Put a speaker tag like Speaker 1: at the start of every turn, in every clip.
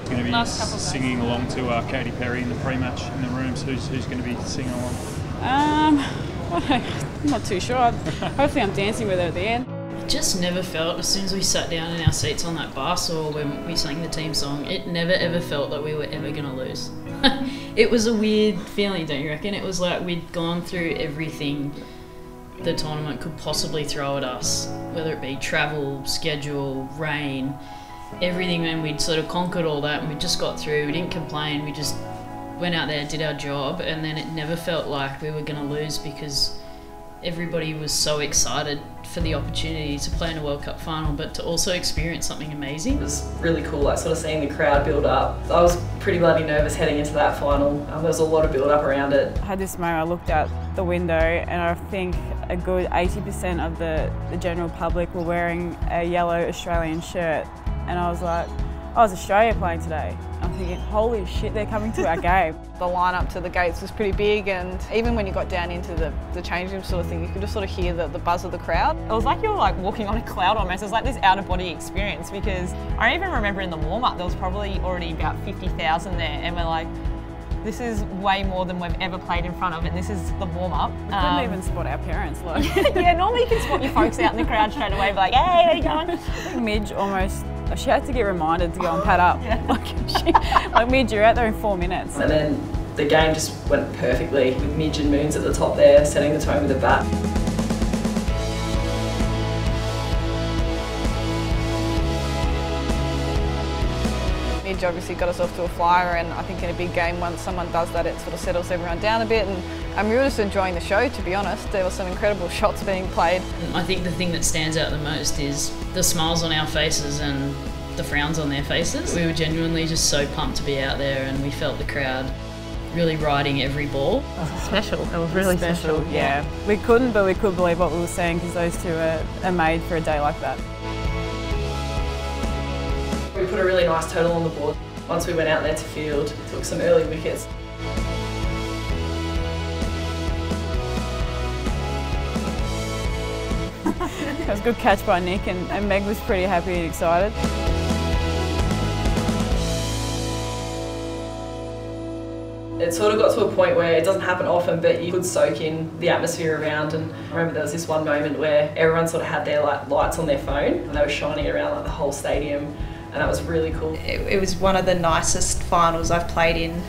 Speaker 1: going to be singing along to Katy Perry in the pre-match in the rooms? Who's going to be singing along?
Speaker 2: I'm not too sure. Hopefully I'm dancing with her at the end.
Speaker 3: It just never felt, as soon as we sat down in our seats on that bus or when we sang the team song, it never ever felt like we were ever going to lose. It was a weird feeling, don't you reckon? It was like we'd gone through everything the tournament could possibly throw at us, whether it be travel, schedule, rain, everything, and we'd sort of conquered all that and we just got through. We didn't complain, we just went out there, did our job, and then it never felt like we were going to lose because everybody was so excited for the opportunity to play in a World Cup final, but to also experience something amazing.
Speaker 4: It was really cool, like sort of seeing the crowd build up. I was pretty bloody nervous heading into that final. There was a lot of build up around it.
Speaker 2: I had this moment, I looked out the window and I think a good 80% of the general public were wearing a yellow Australian shirt, and I was like, oh, it's Australia playing today. I'm thinking, holy shit, they're coming to our game.
Speaker 5: The line up to the gates was pretty big, and even when you got down into the change room sort of thing, you could just sort of hear the buzz of the crowd.
Speaker 6: It was like you were like walking on a cloud almost. It was like this out-of-body experience, because I even remember in the warm-up there was probably already about 50,000 there, and we're like, this is way more than we've ever played in front of, and this is the warm-up.
Speaker 2: We couldn't even spot our parents. Like.
Speaker 6: Yeah, normally you can spot your folks out in the crowd straight away, be like, hey, where you going?
Speaker 2: Midge almost, she had to get reminded to go and pad up.
Speaker 6: Yeah.
Speaker 2: Like Midge, you're out there in 4 minutes.
Speaker 4: And then the game just went perfectly with Midge and Moons at the top there, setting the tone with the bat.
Speaker 5: Midge obviously got us off to a flyer, and I think in a big game, once someone does that, it sort of settles everyone down a bit, and we were just enjoying the show, to be honest. There were some incredible shots being played.
Speaker 3: I think the thing that stands out the most is the smiles on our faces and the frowns on their faces. We were genuinely just so pumped to be out there, and we felt the crowd really riding every ball.
Speaker 6: It was special. It was really special.
Speaker 2: Yeah. We couldn't, but we could believe what we were seeing, because those two are made for a day like that.
Speaker 4: We put a really nice total on the board. Once we went out there to field, took some early wickets.
Speaker 2: It was a good catch by Nick, and Meg was pretty happy and excited.
Speaker 4: It sort of got to a point where it doesn't happen often, but you could soak in the atmosphere around. And I remember there was this one moment where everyone sort of had their lights on their phone, and they were shining around like the whole stadium, and that was really cool.
Speaker 7: It was one of the nicest finals I've played in,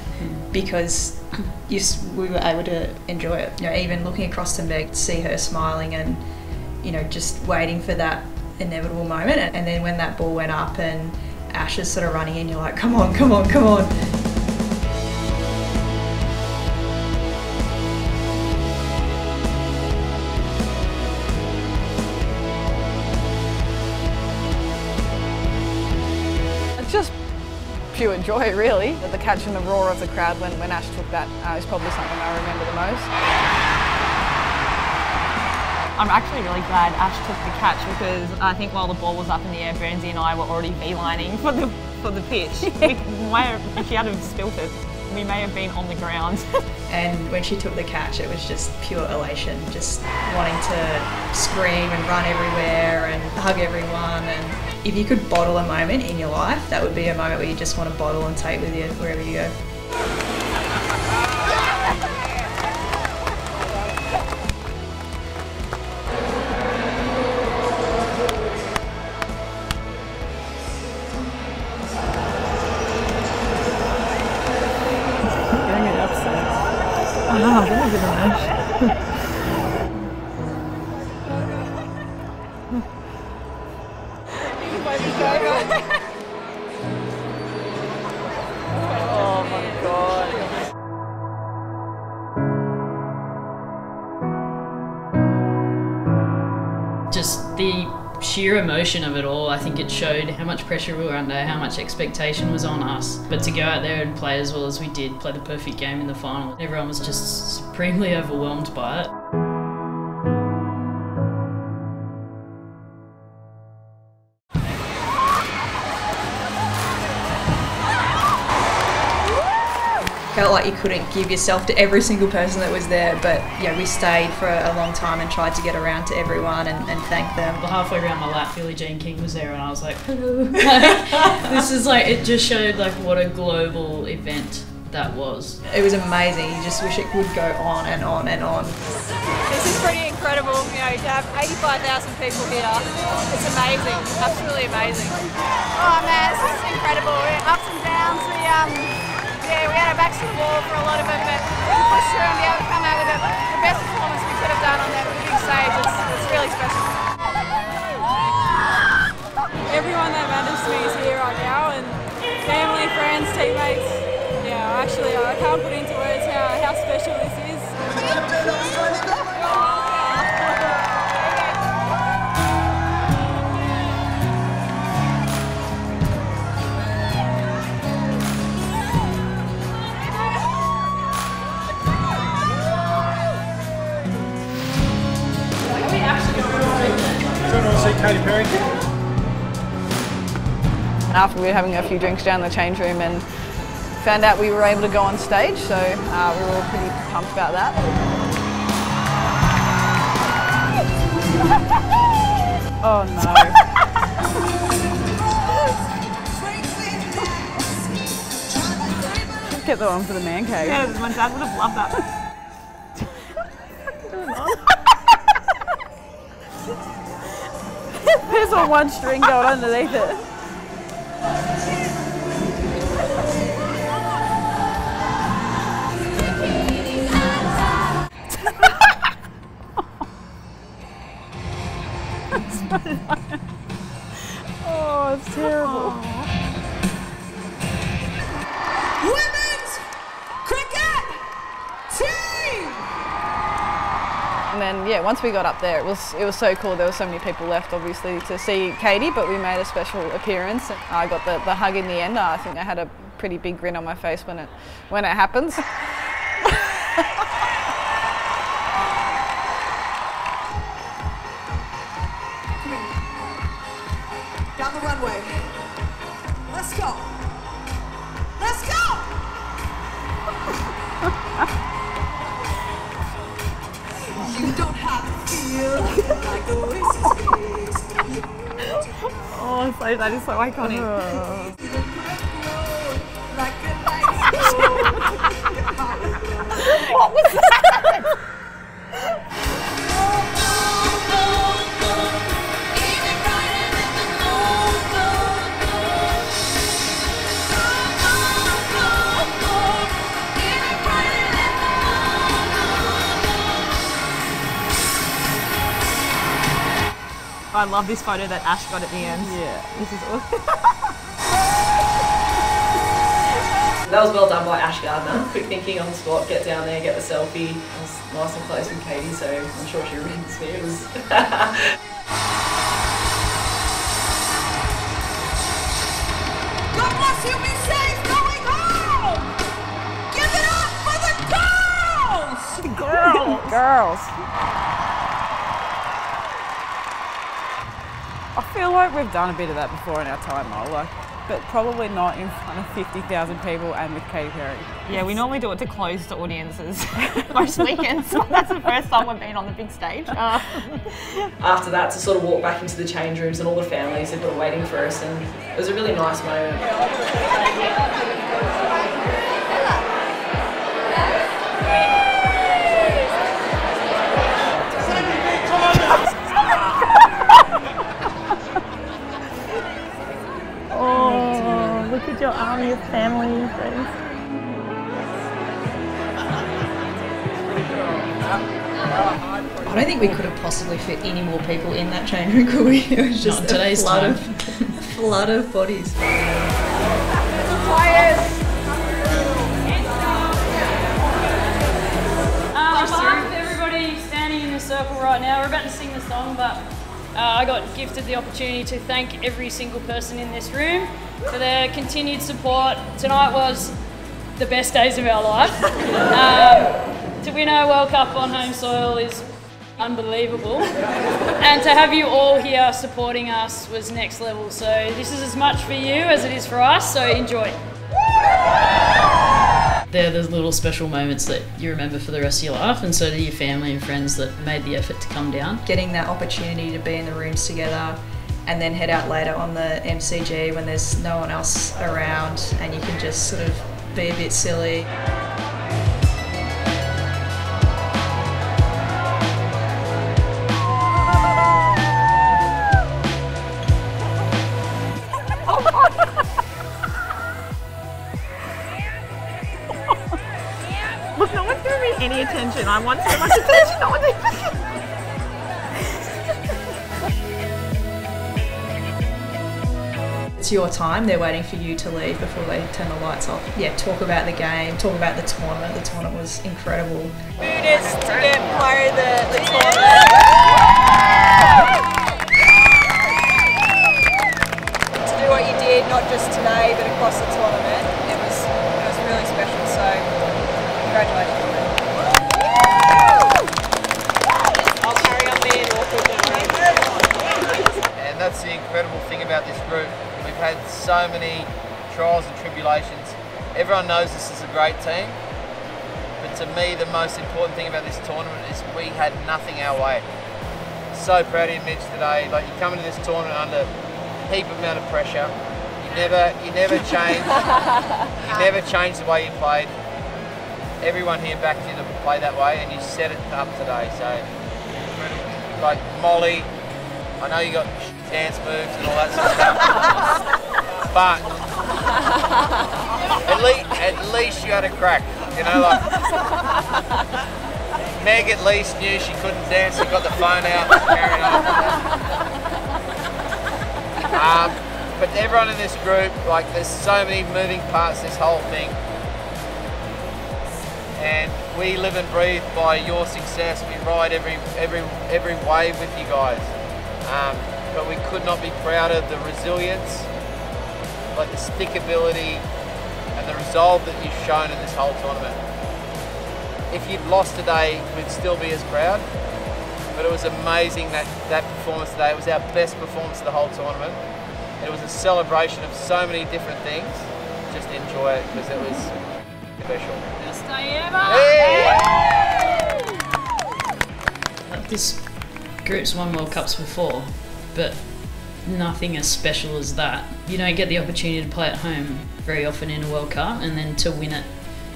Speaker 7: because we were able to enjoy it. You know, even looking across to Meg, to see her smiling and, you know, just waiting for that inevitable moment. And then when that ball went up and Ash is sort of running in, you're like, come on, come on, come on.
Speaker 5: Just pure joy, really. The catch and the roar of the crowd when Ash took that is probably something I remember the most.
Speaker 6: I'm actually really glad Ash took the catch, because I think while the ball was up in the air, Burnsy and I were already beelining for the pitch. If she had have spilt it, we may have been on the ground.
Speaker 7: And when she took the catch, it was just pure elation, just wanting to scream and run everywhere and hug everyone. And if you could bottle a moment in your life, that would be a moment where you just want to bottle and take with you wherever you go.
Speaker 6: Oh, that was nice.
Speaker 5: Oh my God.
Speaker 3: Just the sheer emotion of it all, I think it showed how much pressure we were under, how much expectation was on us. But to go out there and play as well as we did, play the perfect game in the final, everyone was just supremely overwhelmed by it.
Speaker 7: Felt like you couldn't give yourself to every single person that was there, but yeah, we stayed for a long time and tried to get around to everyone and thank them.
Speaker 3: Well, halfway around my lap, Billie Jean King was there, and I was like, hello. Like, this is like, it just showed like what a global event that was.
Speaker 7: It was amazing. You just wish it would go on and on and on.
Speaker 5: This is pretty incredible, you know, to have 85,000 people here. It's amazing, absolutely amazing. Oh man, this is incredible. Ups and downs. We had our backs to the wall for a lot of it, but we pushed through and be able to come out with the best performance we could have done on that big stage. It's really special.
Speaker 2: Everyone that matters to me is here right now, and family, friends, teammates. Yeah, actually, I can't put into words how special this is.
Speaker 1: See Katy Perry.
Speaker 5: After we were having a few drinks down the change room and found out we were able to go on stage, so we were all pretty pumped about that.
Speaker 2: Oh no. Get the one for the man cave.
Speaker 6: Yeah, my dad would have loved that.
Speaker 2: There's a one string going underneath it. Oh, it's terrible.
Speaker 8: Women's cricket team!
Speaker 5: And then, yeah, once we got up there, it was so cool. There were so many people left, obviously, to see Katy, but we made a special appearance. I got the hug in the end. I think I had a pretty big grin on my face when it happens.
Speaker 8: Down the runway. Let's go. Let's go! You don't have to feel like the Oasis is.
Speaker 6: Oh, that is so iconic.
Speaker 8: Like a nice
Speaker 6: What was that? I love this photo that Ash got at the end.
Speaker 2: Yeah.
Speaker 6: This is awesome.
Speaker 4: That was well done by Ash Gardner. Quick thinking on the spot, get down there, get the selfie. I was nice and close with Katy, so I'm sure she remembers me. It was
Speaker 8: God bless you, be safe going home! Give it up for the girls!
Speaker 2: Girls. I feel like we've done a bit of that before in our time, though, but probably not in front of 50,000 people and with Katy Perry.
Speaker 6: Yeah, we normally do it to closed audiences most weekends. That's the first time we've been on the big stage.
Speaker 4: after that, to sort of walk back into the change rooms and all the families that were waiting for us, and it was a really nice moment.
Speaker 6: Oh, look at your army of family and friends.
Speaker 7: I don't think we could have possibly fit any more people in that change room, could we? It was just
Speaker 3: Not in today's
Speaker 7: a flood
Speaker 3: time.
Speaker 7: of flood of bodies.
Speaker 3: On behalf of everybody standing in the circle right now, we're about to sing the song, but I got gifted the opportunity to thank every single person in this room for their continued support. Tonight was the best days of our life. To win our World Cup on home soil is unbelievable. And to have you all here supporting us was next level. So this is as much for you as it is for us, so enjoy. they're the little special moments that you remember for the rest of your life, and so do your family and friends that made the effort to come down.
Speaker 7: Getting that opportunity to be in the rooms together and then head out later on the MCG when there's no one else around and you can just sort of be a bit silly.
Speaker 6: Look, no one's giving me any attention. I want so much attention. No one's
Speaker 7: It's your time. They're waiting for you to leave before they turn the lights off. Yeah, talk about the game, talk about the tournament. The tournament was incredible.
Speaker 5: Mood is to get player of the tournament. To do what you did, not just today, but across the tournament, it was really special. So, congratulations. I'll carry on being awkward now.
Speaker 9: And that's the incredible thing about this group. We've had so many trials and tribulations. Everyone knows this is a great team, but to me the most important thing about this tournament is we had nothing our way. So proud of you, Mitch, today. Like, you come into this tournament under a heap amount of pressure. You never changed. You never changed the way you played. Everyone here backed you to play that way, and you set it up today. So, like Molly, I know you got dance moves and all that sort of stuff, but at least you had a crack, you know. Like Meg at least knew she couldn't dance. She got the phone out, carrying on. But everyone in this group, like, there's so many moving parts. This whole thing. And we live and breathe by your success. We ride every wave with you guys. But we could not be prouder of the resilience, like the stickability and the resolve that you've shown in this whole tournament. If you'd lost today, we'd still be as proud. But it was amazing that performance today. It was our best performance of the whole tournament. It was a celebration of so many different things. Just enjoy it because it was special.
Speaker 3: This group's won World Cups before, but nothing as special as that. You don't get the opportunity to play at home very often in a World Cup, and then to win it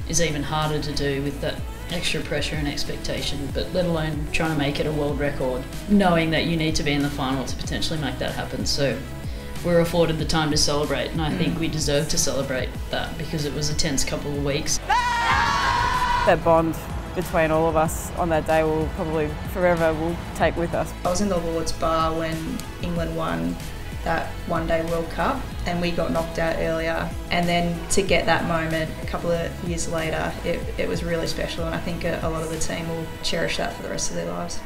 Speaker 3: is even harder to do with that extra pressure and expectation, but let alone trying to make it a world record, knowing that you need to be in the final to potentially make that happen. So we're afforded the time to celebrate, and I think we deserve to celebrate that because it was a tense couple of weeks.
Speaker 2: That bond between all of us on that day will probably forever will take with us.
Speaker 7: I was in the Lord's Bar when England won that one-day World Cup and we got knocked out earlier, and then to get that moment a couple of years later, it was really special, and I think a lot of the team will cherish that for the rest of their lives.